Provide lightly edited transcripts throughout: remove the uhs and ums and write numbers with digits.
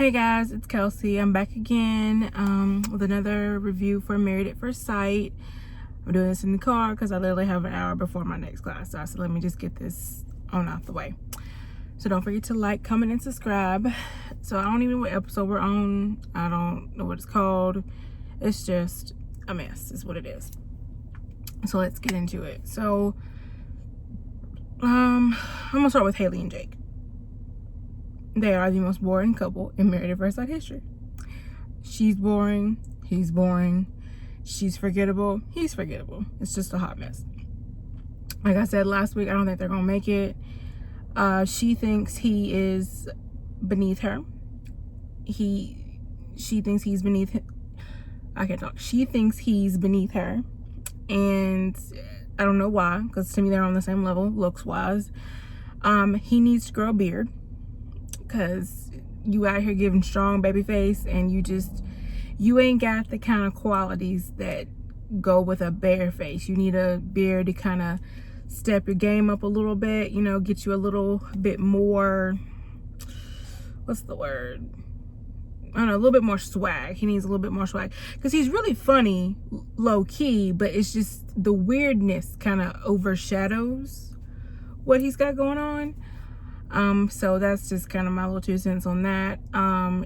Hey guys, it's Kelsey. I'm back again with another review for Married at First Sight. I'm doing this in the car because I literally have an hour before my next class. So I said, let me just get this on out the way. So don't forget to like, comment, and subscribe. So I don't even know what episode we're on. I don't know what it's called. It's just a mess is what it is. So let's get into it. So I'm gonna start with Haley and Jake. They are the most boring couple in Married at First Sight history. She's boring, he's boring. She's forgettable, he's forgettable. It's just a hot mess. Like I said last week, I don't think they're gonna make it. She thinks he is beneath her. She thinks he's beneath him. I can't talk. She thinks he's beneath her. And I don't know why, because to me they're on the same level, looks wise. He needs to grow a beard, because you out here giving strong baby face and you ain't got the kind of qualities that go with a bare face. You need a beard to kind of step your game up a little bit, you know, get you a little bit more, what's the word? I don't know, a little bit more swag. He needs a little bit more swag because he's really funny, low key, but it's just the weirdness kind of overshadows what he's got going on. So that's just kind of my little 2 cents on that.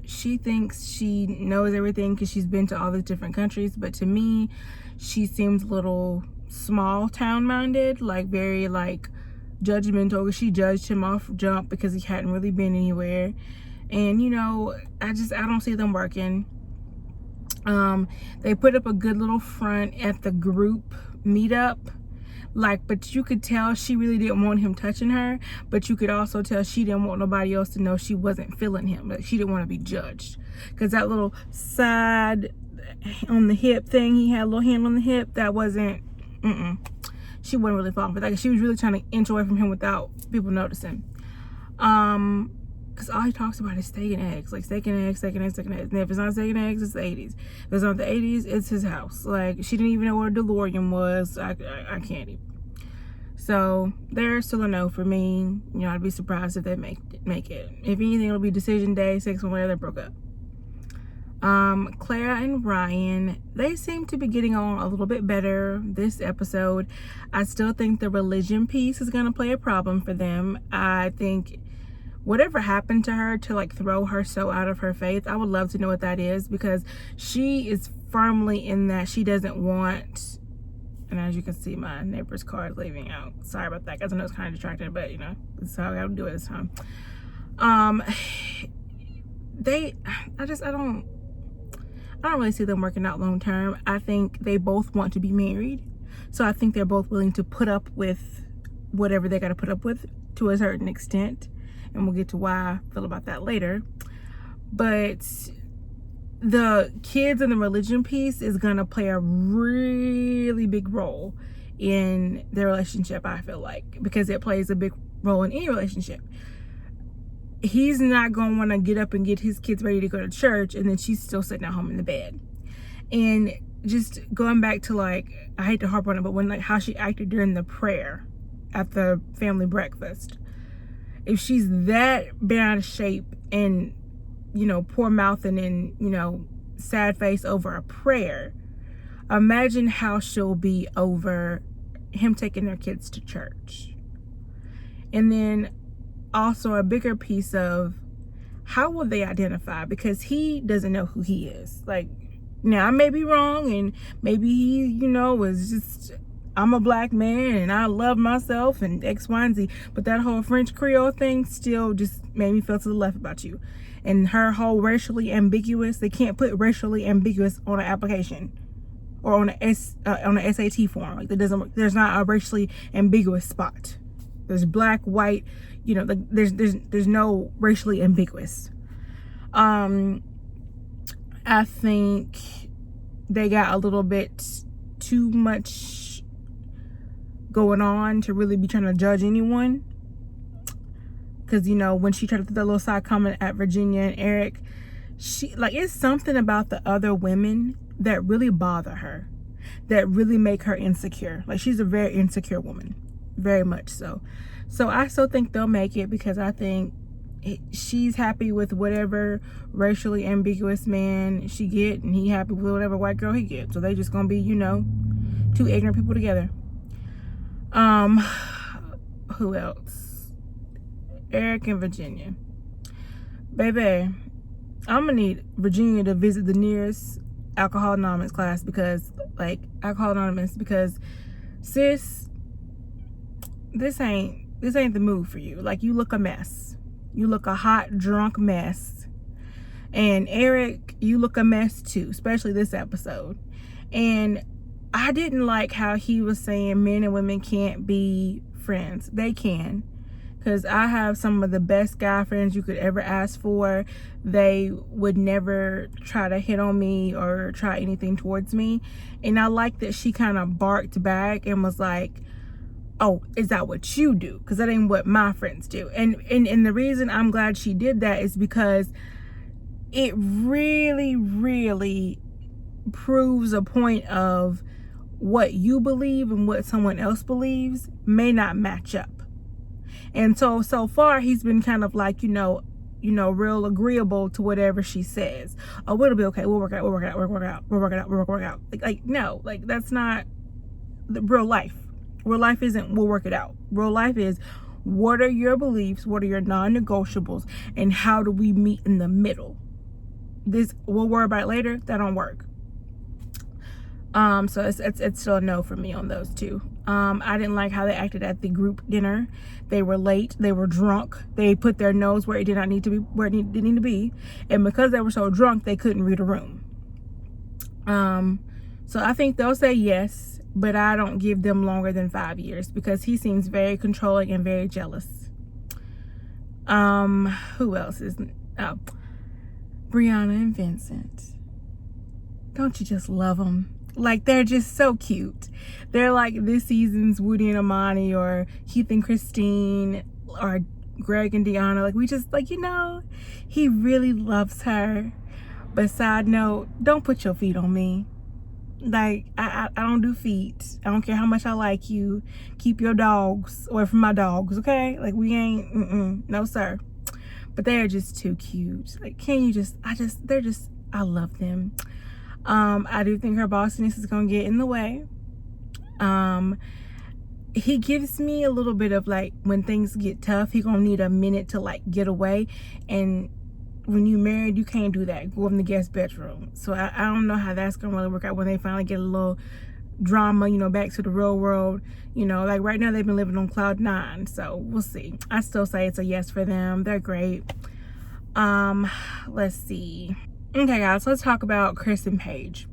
She thinks she knows everything because she's been to all these different countries, but to me, she seems a little small town minded, like very like judgmental. She judged him off jump because he hadn't really been anywhere. And you know, I don't see them working. They put up a good little front at the group meetup. Like, but you could tell she really didn't want him touching her, but you could also tell she didn't want nobody else to know she wasn't feeling him. Like, she didn't want to be judged, because that little side on the hip thing, he had a little hand on the hip, that wasn't, she wasn't really falling for that. She was really trying to inch away from him without people noticing. Because all he talks about is steak and eggs, like steak and eggs, steak and eggs, steak and eggs. And if it's not steak and eggs, it's the 80s. If it's not the 80s, it's his house. Like, she didn't even know what a DeLorean was. I can't even. So they're still a no for me. You know, I'd be surprised if they make it. If anything, it'll be decision day, 6 months later, they broke up. Clara and Ryan, they seem to be getting on a little bit better this episode. I still think the religion piece is going to play a problem for them. I think whatever happened to her to like throw her so out of her faith, I would love to know what that is, because she is firmly in that she doesn't want, and as you can see, my neighbor's car is leaving out. Sorry about that, guys. I know it's kind of distracting, but you know, that's how I gotta do it this time. I don't really see them working out long term. I think they both want to be married, so I think they're both willing to put up with whatever they got to put up with to a certain extent. And we'll get to why I feel about that later. But the kids and the religion piece is going to play a really big role in their relationship, I feel like, because it plays a big role in any relationship. He's not going to want to get up and get his kids ready to go to church, and then she's still sitting at home in the bed. And just going back to, like, I hate to harp on it, but when, like, how she acted during the prayer at the family breakfast. If she's that bent out of shape and, you know, poor mouthing and, you know, sad face over a prayer, imagine how she'll be over him taking their kids to church. And then also a bigger piece of how will they identify, because he doesn't know who he is. Like, now I may be wrong, and maybe he, you know, was just, I'm a black man and I love myself and X, Y, and Z. But that whole French Creole thing still just made me feel to the left about you. And her whole racially ambiguous, they can't put racially ambiguous on an application or on a SAT form. Like, there's not a racially ambiguous spot. There's black, white, you know, like there's no racially ambiguous. I think they got a little bit too much going on to really be trying to judge anyone, because you know, when she tried to put that little side comment at Virginia and Eric, she, like, it's something about the other women that really bother her, that really make her insecure. Like, she's a very insecure woman, very much so. So I still think they'll make it, because I think she's happy with whatever racially ambiguous man she get, and he happy with whatever white girl he gets. So they just gonna be, you know, two ignorant people together. Who else? Eric and Virginia. Baby, I'm gonna need Virginia to visit the nearest Alcohol Anonymous class, because sis, this ain't the move for you. Like, you look a mess. You look a hot, drunk mess. And Eric, you look a mess too, especially this episode. And I didn't like how he was saying men and women can't be friends. They can. Because I have some of the best guy friends you could ever ask for. They would never try to hit on me or try anything towards me. And I like that she kind of barked back and was like, oh, is that what you do? Because that ain't what my friends do. And the reason I'm glad she did that is because it really, really proves a point of what you believe and what someone else believes may not match up. And so far he's been kind of like, you know, real agreeable to whatever she says. Oh, it'll be okay. We'll work it out. Like, no, like, that's not the real life. Real life isn't we'll work it out. Real life is, what are your beliefs? What are your non-negotiables? And how do we meet in the middle? This, we'll worry about it later. That don't work. So it's still a no for me on those two. I didn't like how they acted at the group dinner. They were late. They were drunk. They put their nose where it did not need to be, where it didn't need to be. And because they were so drunk, they couldn't read a room. So I think they'll say yes, but I don't give them longer than 5 years, because he seems very controlling and very jealous. Who else is, Brianna and Vincent. Don't you just love them? Like, they're just so cute. They're like this season's Woody and Amani, or Heath and Christine, or Greg and Deanna. Like, we just, like, you know, he really loves her. But side note, don't put your feet on me. Like, I don't do feet. I don't care how much I like you. Keep your dogs away from my dogs, okay? Like, we ain't, no sir. But they're just too cute. Like, can you just, I love them. I do think her bossiness is gonna get in the way. He gives me a little bit of, like, when things get tough, he gonna need a minute to, like, get away. And when you married, you can't do that. Go in the guest bedroom. So I don't know how that's gonna really work out when they finally get a little drama, you know, back to the real world. You know, like, right now they've been living on cloud 9. So we'll see. I still say it's a yes for them. They're great. Let's see. Okay, guys, let's talk about Chris and Paige.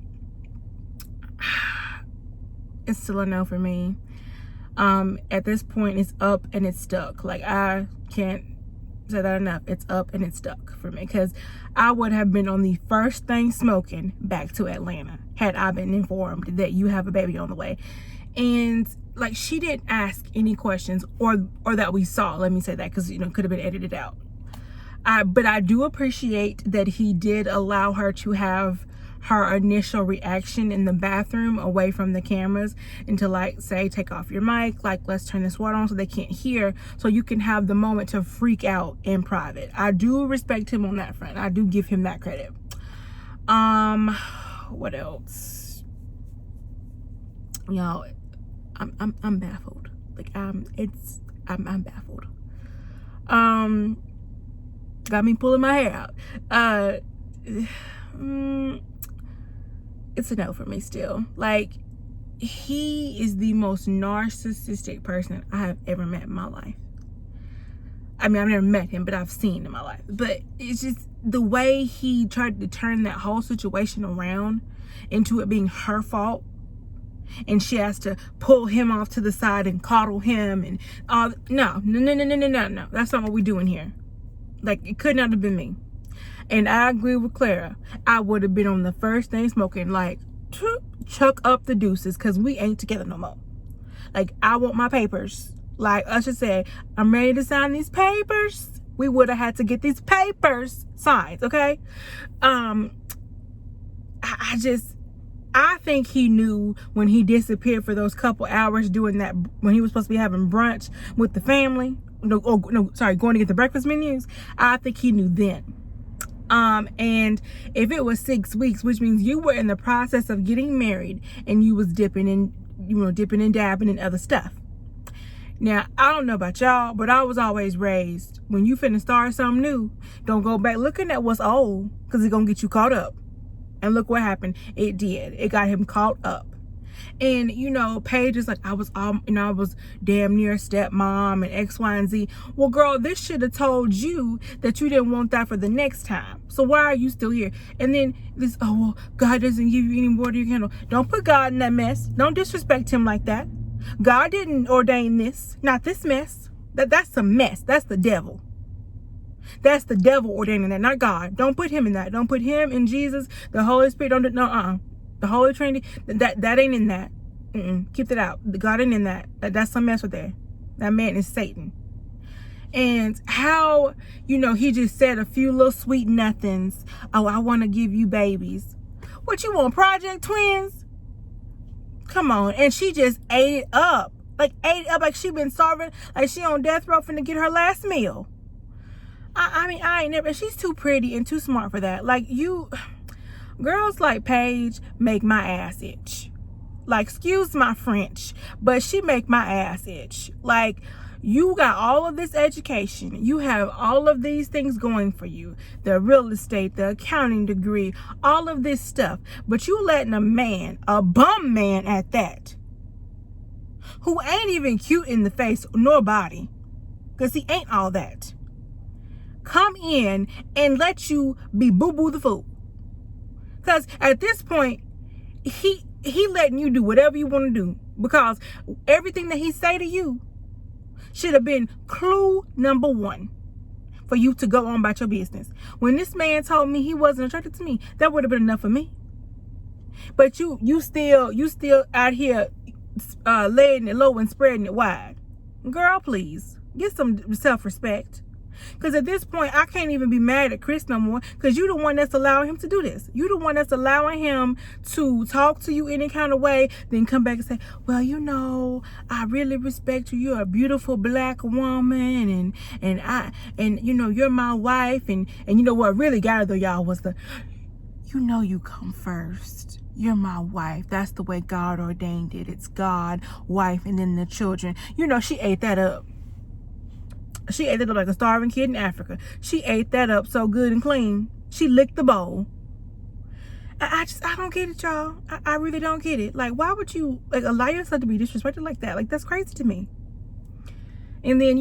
It's still a no for me. At this point, it's up and it's stuck. Like, I can't say that enough. It's up and it's stuck for me, because I would have been on the first thing smoking back to Atlanta had I been informed that you have a baby on the way. And, like, she didn't ask any questions, or that we saw. Let me say that, because, you know, could have been edited out. But I do appreciate that he did allow her to have her initial reaction in the bathroom away from the cameras, and to, like, say, take off your mic, like, let's turn this water on so they can't hear, so you can have the moment to freak out in private. I do respect him on that front. I do give him that credit. What else? Y'all, I'm baffled. Like, I'm baffled. Got me pulling my hair out. It's a no for me still. Like, he is the most narcissistic person I have ever met in my life. I mean, I've never met him, but I've seen in my life. But it's just the way he tried to turn that whole situation around into it being her fault. And she has to pull him off to the side and coddle him and all. No. That's not what we're doing here. Like, it could not have been me. And I agree with Clara. I would have been on the first thing smoking, like, chuck up the deuces, because we ain't together no more. Like, I want my papers. Like Usher said, I'm ready to sign these papers. We would have had to get these papers signed, okay? I I think he knew when he disappeared for those couple hours doing that, when he was supposed to be having brunch with the family. Going to get the breakfast menus. I think he knew then. And if it was 6 weeks, which means you were in the process of getting married and you was dipping and dabbing in other stuff. Now, I don't know about y'all, but I was always raised, when you finna start something new, don't go back looking at what's old, because it's gonna get you caught up. And look what happened. It did. It got him caught up. And, Paige is like, I was damn near stepmom and X, Y, and Z. Well, girl, this should have told you that you didn't want that for the next time. So why are you still here? And then this, God doesn't give you any water you can handle. Don't put God in that mess. Don't disrespect him like that. God didn't ordain this, not this mess. That's a mess. That's the devil. That's the devil ordaining that, not God. Don't put him in that. Don't put him in Jesus, the Holy Spirit. The Holy Trinity. That ain't in that. Keep that out. God ain't in that. That's some mess right there. That man is Satan. And how, he just said a few little sweet nothings. Oh, I want to give you babies. What you want, Project Twins? Come on. And she just ate it up. Like she been starving. Like she on death row finna get her last meal. I ain't never. She's too pretty and too smart for that. Like girls like Paige make my ass itch. Like, excuse my French, but she make my ass itch. Like, you got all of this education. You have all of these things going for you. The real estate, the accounting degree, all of this stuff. But you letting a bum man at that, who ain't even cute in the face nor body, because he ain't all that, come in and let you be boo-boo the fool. Because at this point, he letting you do whatever you want to do, because everything that he say to you should have been clue number 1 for you to go on about your business. When this man told me he wasn't attracted to me, that would have been enough for me. But you still out here laying it low and spreading it wide. Girl, please get some self-respect. Because at this point, I can't even be mad at Chris no more, because you're the one that's allowing him to do this. You're the one that's allowing him to talk to you any kind of way, then come back and say, well, I really respect you. You're a beautiful black woman, and you're my wife. And what really got it though, y'all, was you come first. You're my wife. That's the way God ordained it. It's God, wife, and then the children. She ate that up. She ate it up like a starving kid in Africa. She ate that up so good and clean. She licked the bowl. I don't get it, y'all. I really don't get it. Like, why would you allow yourself to be disrespected like that? Like, that's crazy to me. And then,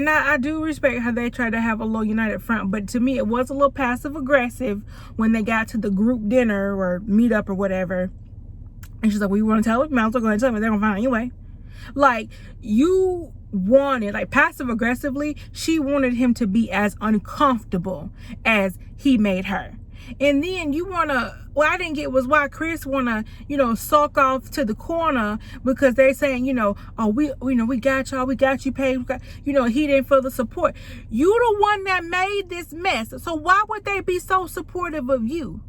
I do respect how they try to have a little united front, but to me, it was a little passive aggressive when they got to the group dinner or meetup or whatever. And she's like, well, you want to tell them? Might as well go ahead and tell them. They're going to find out anyway. Like, you wanted, like, passive aggressively, she wanted him to be as uncomfortable as he made her. And then you want to, what I didn't get was why Chris want to, sulk off to the corner, because they're saying, we got y'all, we got you paid, he didn't feel the support. You the one that made this mess. So why would they be so supportive of you?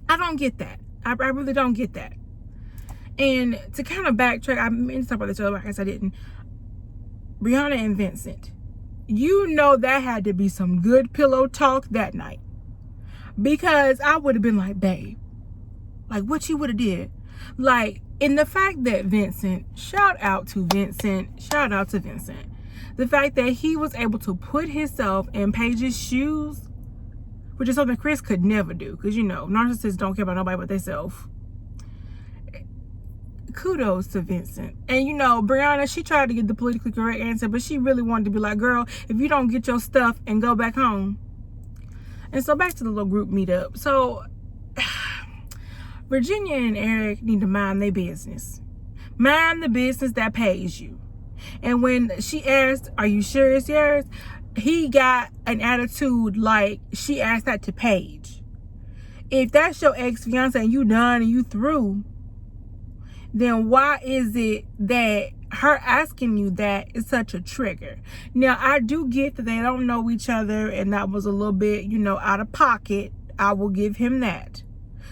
I don't get that. I really don't get that. And to kind of backtrack, I meant to talk about this earlier, I guess I didn't. Brianna and Vincent, that had to be some good pillow talk that night. Because I would have been like, babe, like, what you would have did? Like, in the fact that Vincent, shout out to Vincent. The fact that he was able to put himself in Paige's shoes, which is something Chris could never do. Because, narcissists don't care about nobody but themselves. Kudos to Vincent. And Brianna, she tried to get the politically correct answer, but she really wanted to be like, girl, if you don't get your stuff and go back home. And so back to the little group meetup. So Virginia and Eric need to mind their business. Mind the business that pays you. And when she asked, are you sure it's yours? He got an attitude like she asked that to Paige. If that's your ex-fiance and you done and you through, then why is it that her asking you that is such a trigger? Now, I do get that they don't know each other, and that was a little bit, out of pocket. I will give him that.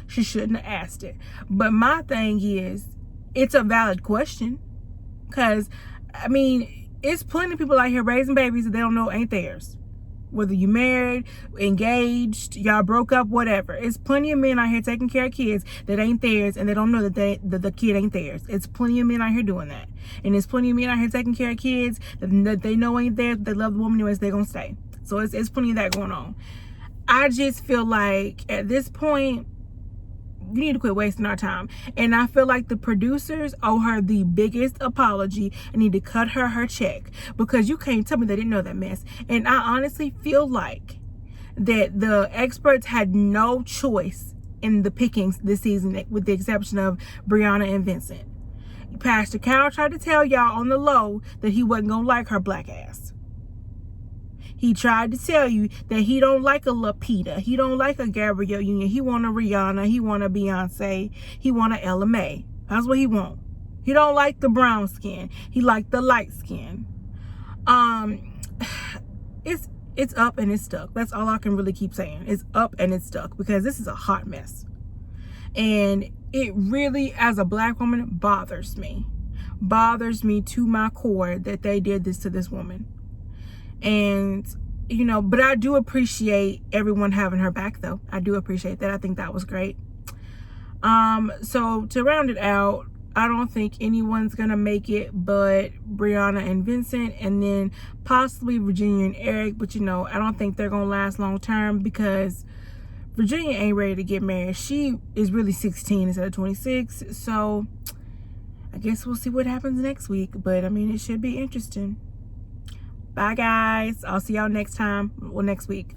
She shouldn't have asked it. But my thing is, it's a valid question. Because, I mean, it's plenty of people out here raising babies that they don't know ain't theirs. Whether you married, engaged, y'all broke up, whatever. It's plenty of men out here taking care of kids that ain't theirs, and they don't know that the kid ain't theirs. It's plenty of men out here doing that. And there's plenty of men out here taking care of kids that they know ain't theirs, but they love the woman anyways, they're going to stay. So it's plenty of that going on. I just feel like at this point, you need to quit wasting our time. And I feel like the producers owe her the biggest apology and need to cut her check, because you can't tell me they didn't know that mess. And I honestly feel like that the experts had no choice in the pickings this season, with the exception of Brianna and Vincent. Pastor Cal tried to tell y'all on the low that he wasn't gonna like her black ass. He tried to tell you that he don't like a Lupita. He don't like a Gabrielle Union. He want a Rihanna. He want a Beyonce. He want a Ella Mai. That's what he want. He don't like the brown skin. He like the light skin. It's up and it's stuck. That's all I can really keep saying. It's up and it's stuck, because this is a hot mess. And it really, as a black woman, bothers me. Bothers me to my core that they did this to this woman. And, you know, but I do appreciate everyone having her back, though. I do appreciate that. I think that was great. So to round it out, I don't think anyone's gonna make it but Brianna and Vincent, and then possibly Virginia and Eric. But, you know, I don't think they're gonna last long term, because Virginia ain't ready to get married. She is really 16 instead of 26. So I guess we'll see what happens next week. But, I mean, it should be interesting. Bye, guys. I'll see y'all next time. Well, next week.